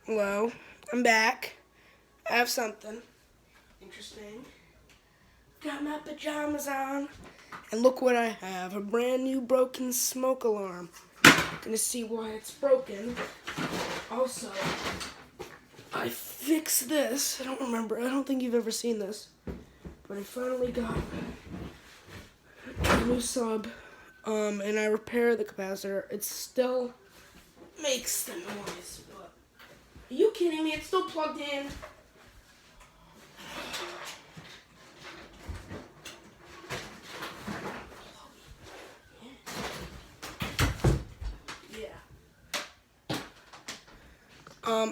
Hello, I'm back. I have something interesting. Got my pajamas on, and look what I have, a brand new broken smoke alarm. Gonna see why it's broken. Also, I fixed this. I don't think you've ever seen this, but I finally got a new sub, and I repaired the capacitor. It still makes the noise, but are you kidding me? It's still plugged in.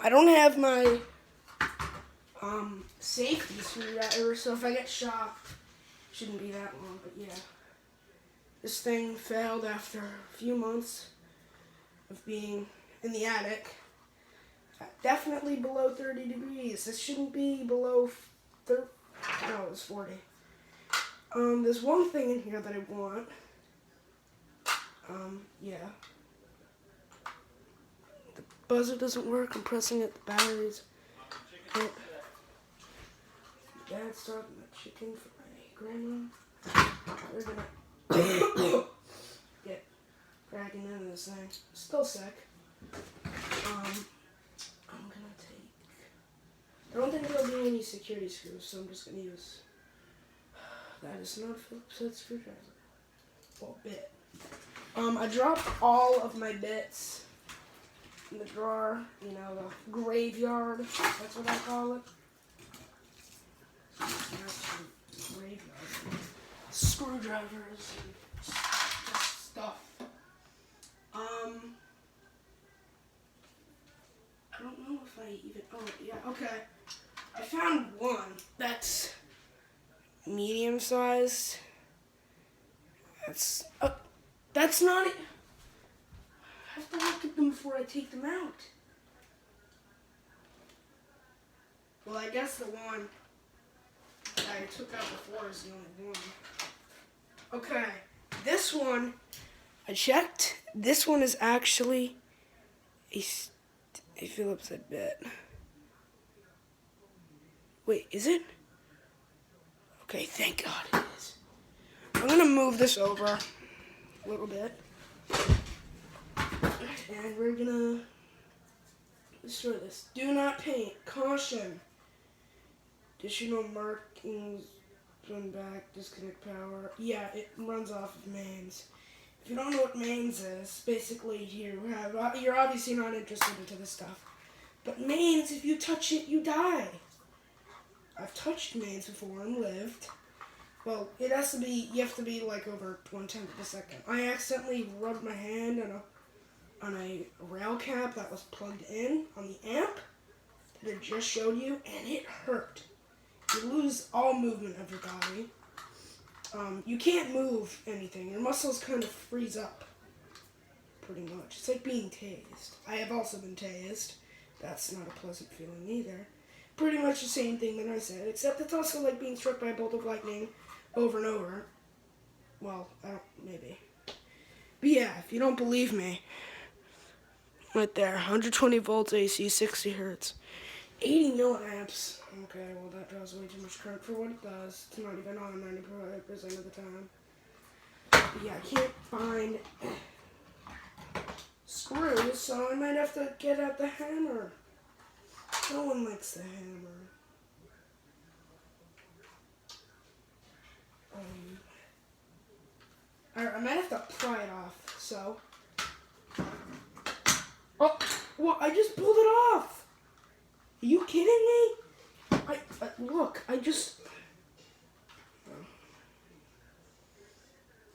I don't have my safety screwdriver, so if I get shocked, shouldn't be that long, but yeah. This thing failed after a few months of being in the attic. Definitely below 30 degrees. This shouldn't be below 30. No, it was 40. There's one thing in here that I want. Yeah. The buzzer doesn't work. I'm pressing it. The batteries. Dad started the chicken for my grandma. We're gonna get cracking into this thing. Still sick. I'm gonna take. I don't think there'll be any security screws, so I'm just gonna use. That is not a Phillips head screwdriver. Well, bit. I dropped all of my bits in the drawer. You know, the graveyard. That's what I call it. Graveyard. Screwdrivers and just stuff. I don't know if I even. Oh, yeah, okay. I found one that's medium sized. That's not it. I have to look at them before I take them out. Well, I guess the one that I took out before is the only one. Okay, this one, I checked. This one is actually a Phillips head bit. Wait, is it? Okay, thank God it is. I'm gonna move this over a little bit. And we're gonna destroy this. Do not paint. Caution. Additional markings run back, disconnect power. Yeah, it runs off of mains. If you don't know what mains is, basically you're obviously not interested into this stuff. But mains, if you touch it, you die. I've touched mains before and lived. Well, you have to be like over 1/10 of a second. I accidentally rubbed my hand on a rail cap that was plugged in on the amp that it just showed you, and it hurt. You lose all movement of your body. You can't move anything. Your muscles kind of freeze up, pretty much. It's like being tased. I have also been tased. That's not a pleasant feeling either. Pretty much the same thing that I said, except it's also like being struck by a bolt of lightning over and over. Well, maybe. But yeah, if you don't believe me, right there, 120 volts AC, 60 hertz, 80 milliamps. Okay, well that draws way too much current for what it does. It's not even on 95% of the time. But yeah, I can't find screws, so I might have to get out the hammer. No one likes the hammer. I might have to pry it off, so. Oh, well, I just pulled it off. Are you kidding me? Look, I just.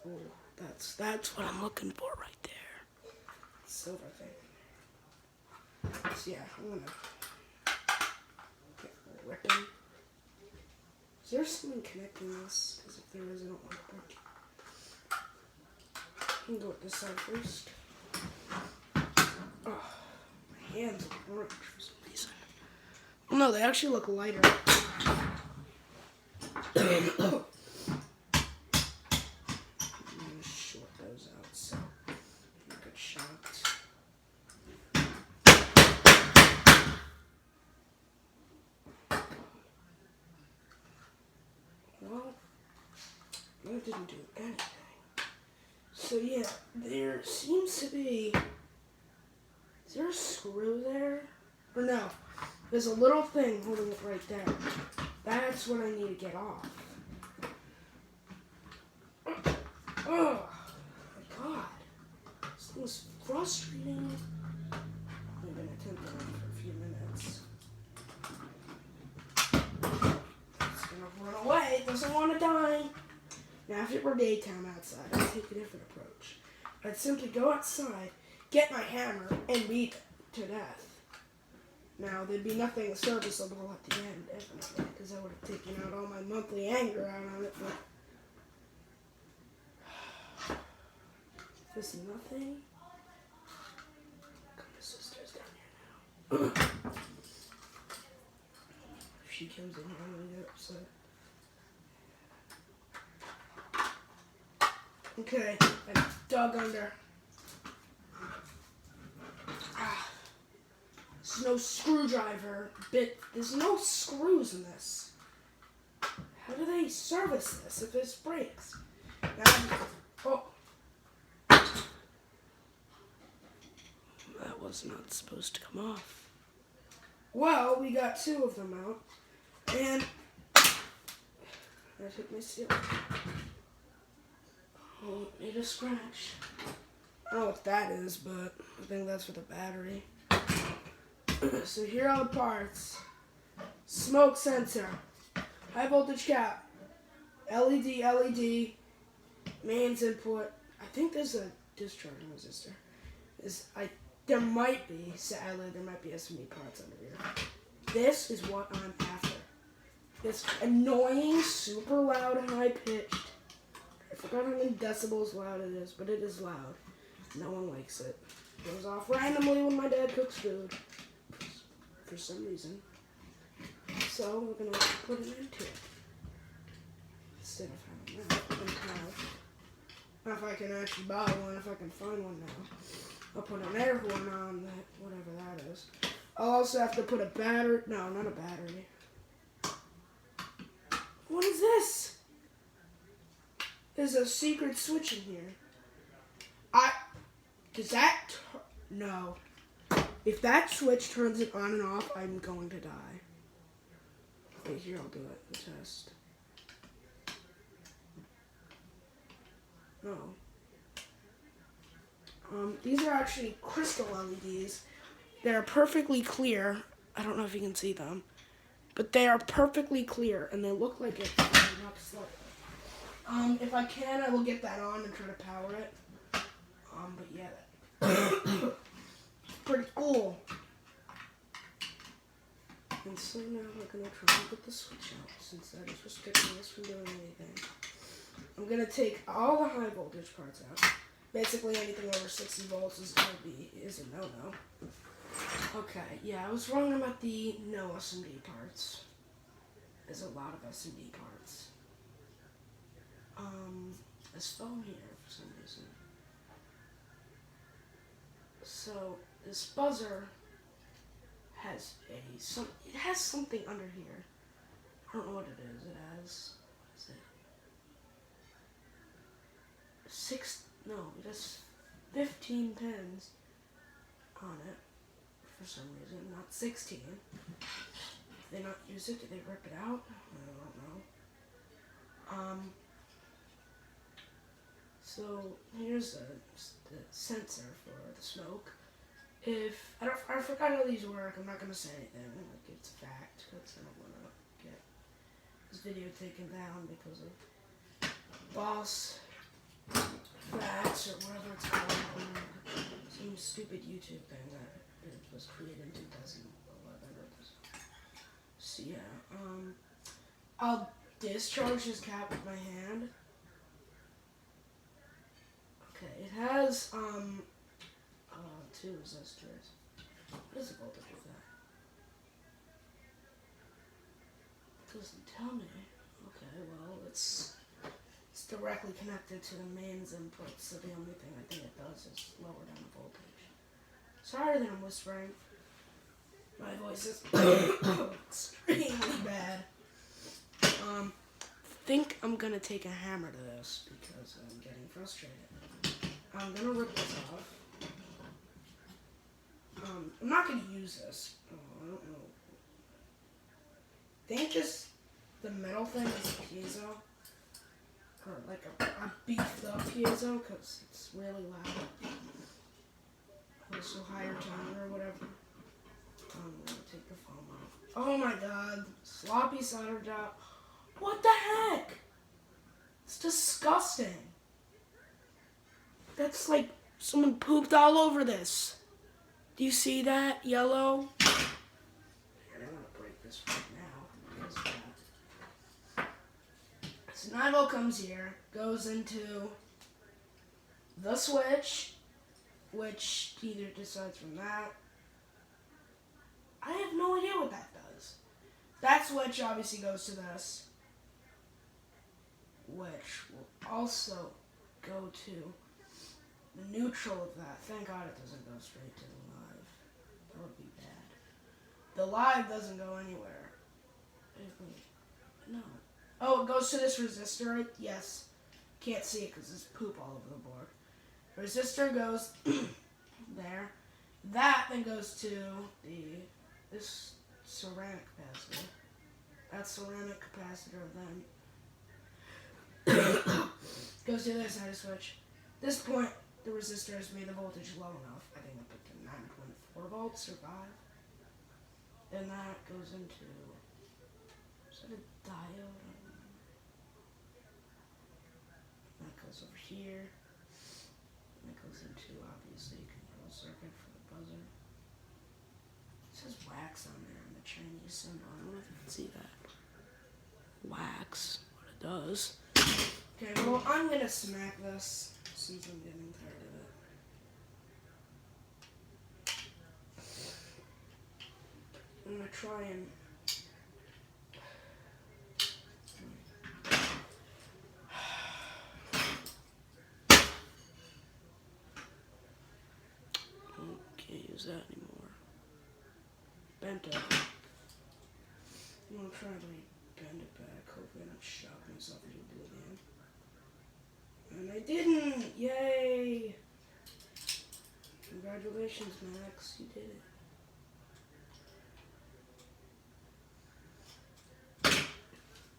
Oh, that's what I'm looking for right there. Silver thing. So yeah, I'm gonna get ripping. Is there something connecting this? Because if there is, I don't want to break it. I can go with this side first. Oh, my hands are orange for some reason. Oh no, they actually look lighter. I'm gonna short those out so you don't get shocked. of didn't do anything. So yeah, there seems to be... Is there a screw there? Or no, there's a little thing holding it right there. That's what I need to get off. Oh my god. This thing is frustrating. I'm gonna attempt it for a few minutes. It's gonna run away. It doesn't want to die. Now, if it were daytime outside, I'd take a different approach. I'd simply go outside, get my hammer, and beat it to death. Now, there'd be nothing serviceable at the end, definitely, because I would have taken out all my monthly anger out on it, but... There's nothing. Come, my sister's down here now. If she comes in here, I'm gonna get upset. Okay, I dug under. There's no screwdriver bit. There's no screws in this. How do they service this if this breaks? Now, oh. That was not supposed to come off. Well, we got two of them out. And I took my steel. Oh, it made a scratch. I don't know what that is, but I think that's for the battery. So here are the parts. Smoke sensor. High voltage cap. LED. Mains input. I think there's a discharging resistor. There might be, sadly, there might be SMD parts under here. This is what I'm after. This annoying, super loud, and high-pitched. I forgot how many decibels loud it is, but it is loud. No one likes it. It goes off randomly when my dad cooks food. For some reason. So, we're going to put it into it. Instead of having that, we're going to have... Not if I can actually buy one, if I can find one now. I'll put an air horn on that, whatever that is. I'll also have to put a battery. No, not a battery. What is this? There's a secret switch in here. Does that? No. If that switch turns it on and off, I'm going to die. Okay, here, I'll do it. The test. No. These are actually crystal LEDs. They're perfectly clear. I don't know if you can see them. But they are perfectly clear, and they look like it's lighting up slightly. If I can, I will get that on and try to power it. But yeah, pretty cool. And so now we're going to try and get the switch out, since that is restricting us from doing anything. I'm going to take all the high voltage parts out. Basically anything over 60 volts is a no-no. Okay, yeah, I was wrong about the no SMD parts. There's a lot of SMD parts. This phone here for some reason. So this buzzer has it has something under here. I don't know what it is. It has, what is it? It has 15 pins on it for some reason, not 16. Did they not use it? Did they rip it out? I don't know. So here's the sensor for the smoke. I forgot how these work. I'm not gonna say anything. Like it's a fact, because I don't want to get this video taken down because of boss facts or whatever it's called. Some stupid YouTube thing that it was created in 2011. So yeah, I'll discharge this cap with my hand. Okay, it has two resistors. What is the voltage of that? It doesn't tell me. Okay, well it's directly connected to the mains input, so the only thing I think it does is lower down the voltage. Sorry that I'm whispering. My voice is extremely bad. think I'm gonna take a hammer to this because I'm getting frustrated. I'm gonna rip this off. I'm not gonna use this. Oh, I don't know. I think just the metal thing is piezo. Or like a beefed up piezo because it's really loud. Also higher tone or whatever. I'm gonna take the foam off. Oh my god. Sloppy solder job. What the heck? It's disgusting. That's like someone pooped all over this. Do you see that? Yellow? Here, I'm gonna break this right now. Because of that. So Nigel comes here, goes into the switch, which either decides from that. I have no idea what that does. That switch obviously goes to this, which will also go to the neutral of that. Thank God it doesn't go straight to the live. That would be bad. The live doesn't go anywhere. Wait, no. Oh, it goes to this resistor. Yes. Can't see it because there's poop all over the board. Resistor goes there. That then goes to this ceramic capacitor. That ceramic capacitor then goes to this side switch. At this point, the resistor has made the voltage low enough. I think up to 9.4 volts or 5. Then that goes into, is that a diode? That goes over here. That goes into, obviously, control circuit for the buzzer. It says wax on there in the Chinese symbol. I don't know if you can see that. Wax. What it does. Okay, well, I'm going to smack this since I'm getting tired of it. I'm going to try and... Can't use that anymore. Bent it. I'm going to try to bend it back. Hopefully I don't shock myself into oblivion. And I didn't! Yay! Congratulations, Max. You did it.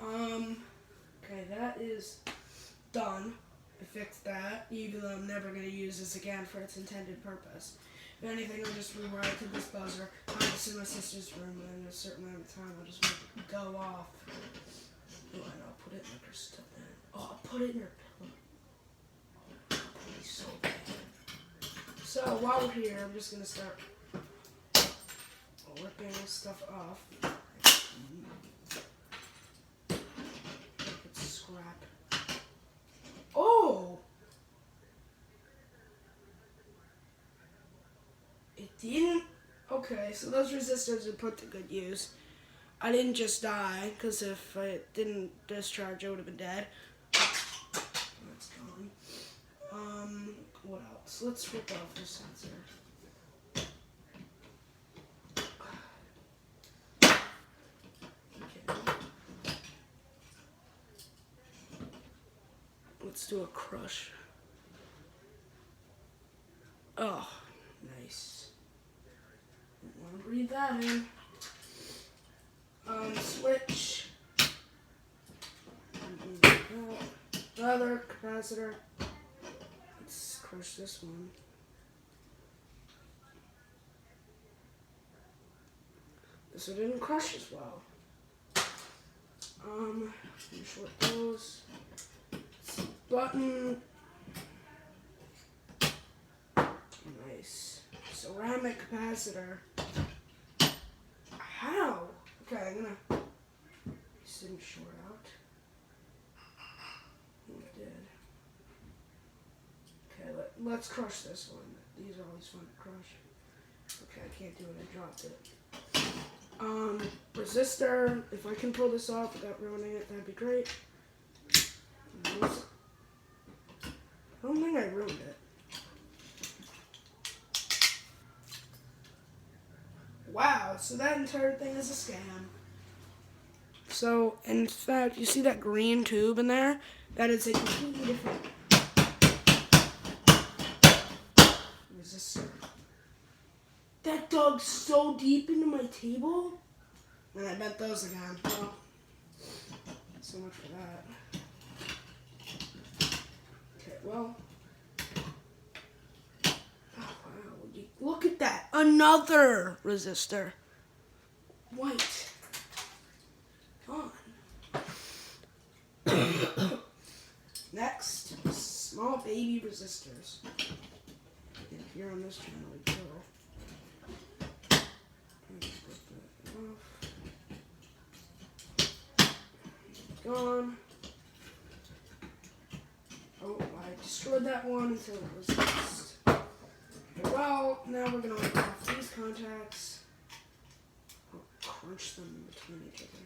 Okay, that is done. I fixed that, even though I'm never going to use this again for its intended purpose. If anything, I'll just rewire it to this buzzer, hide this in my sister's room, and in a certain amount of time, I'll just make it go off. Oh, and I'll put it in the crystal. Oh, I'll put it in your pillow. Oh, that'll be so bad. So, while we're here, I'm just going to start ripping this stuff off. It's scrap. Oh! It didn't? Okay, so those resistors are put to good use. I didn't just die, because if it didn't discharge, I would have been dead. That's gone. What else? Let's rip off the sensor. Okay. Let's do a crush. Oh, nice. Don't want to breathe that in. Switch. Another capacitor. Let's crush this one. This one didn't crush as well. Short those. Button. Nice. Ceramic capacitor. How? Okay, I'm gonna. This didn't short out. It did. Okay, let's crush this one. These are always fun to crush. Okay, I can't do it. I dropped it. Resistor. If I can pull this off without ruining it, that'd be great. I don't think I ruined it. Wow, so that entire thing is a scam. So, in fact, you see that green tube in there? That is a completely different resistor. That dug so deep into my table? And I bet those again. Well, so much for that. Okay, well. Oh, wow. Look at that. Another resistor. White. On. Next, small baby resistors. If you're on this channel, you go. Gone. Oh, I destroyed that one until it was lost. Well, now we're going to wipe off these contacts. I'll crunch them between each other.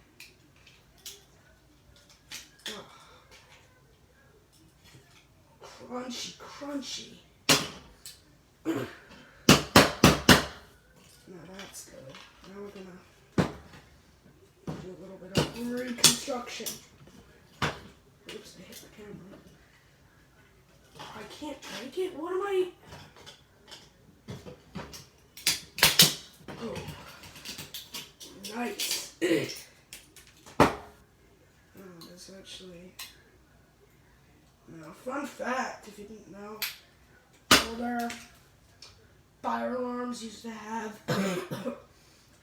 Oh. Crunchy, crunchy. Now that's good. Now we're going to do a little bit of reconstruction. Oops, I hit the camera. I can't break it? What am I... Oh. Nice. Oh, that's actually... No, fun fact, if you didn't know, older fire alarms used to have...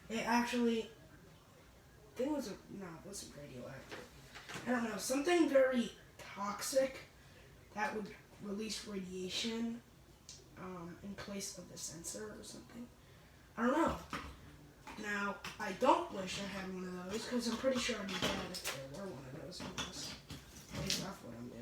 it actually... I think it was no, it wasn't radioactive. I don't know, something very toxic that would release radiation in place of the sensor or something. I don't know. Now, I don't wish I had one of those because I'm pretty sure I'd be dead if there were one of those. Unless based off what I'm doing.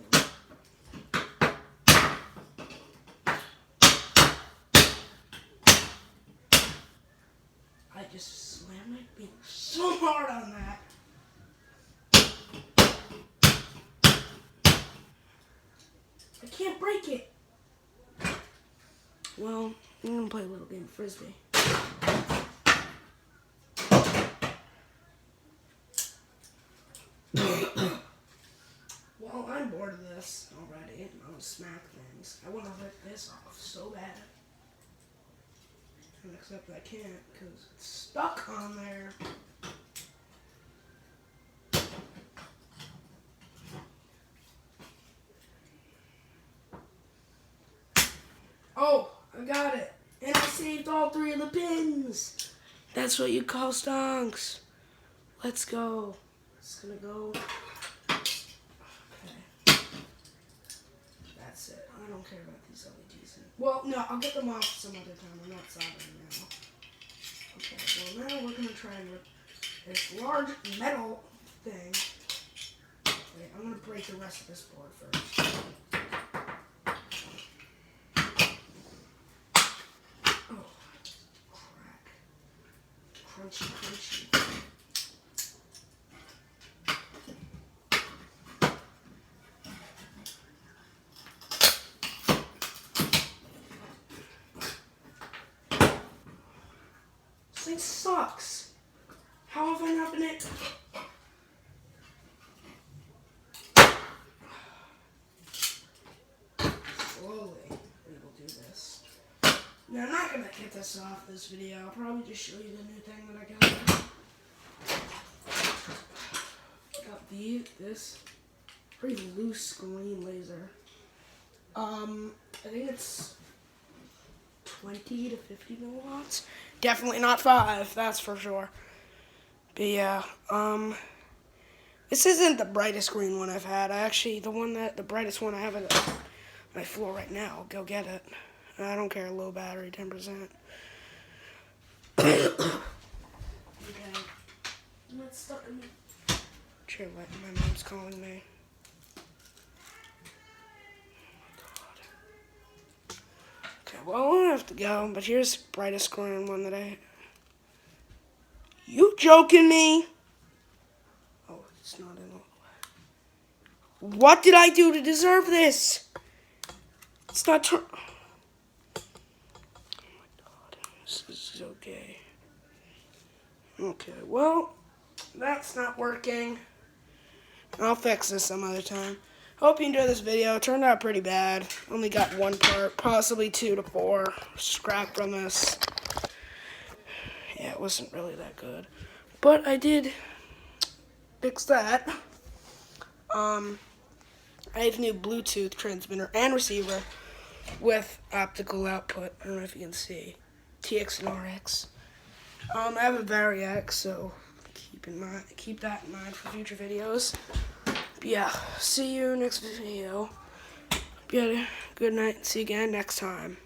I just slammed my finger so hard on that. I can't break it. Well, I'm gonna play a little game of frisbee. Well, I'm bored of this already. I want to smack things. I want to rip this off so bad. And except I can't because it's stuck on there. Oh, I got it. And I saved all 3 of the pins. That's what you call stonks. Let's go. It's gonna go. Okay. That's it. I don't care about these LEDs. Well, no, I'll get them off some other time. I'm not soldering now. Okay, well now we're gonna try and rip this large metal thing. Wait, I'm gonna break the rest of this board first. Oh, crack. Crunchy, crunchy. This thing sucks. How have I not been able... Slowly, we will do this. Now, I'm not going to get this off this video. I'll probably just show you the new thing that I got. I got this pretty loose green laser. I think it's 20 to 50 milliwatts. Definitely not 5, that's for sure. But yeah, this isn't the brightest green one I've had. The brightest one I have on my floor right now. I'll go get it. I don't care, low battery, 10%. Okay. I'm not stuck in the chair. My mom's calling me. Okay, well, I don't have to go, but here's the brightest green one that I... You joking me? Oh, it's not in all the way. What did I do to deserve this? It's not oh my god, this is okay. Okay, well, That's not working. I'll fix this some other time. Hope you enjoyed this video. It turned out pretty bad. Only got one part, possibly 2 to 4 scrap from this. Yeah, it wasn't really that good. But I did fix that. I have a new Bluetooth transmitter and receiver with optical output. I don't know if you can see. TX and RX. I have a Variax, so keep that in mind for future videos. But yeah, see you next video. Yeah, good night. See you again next time.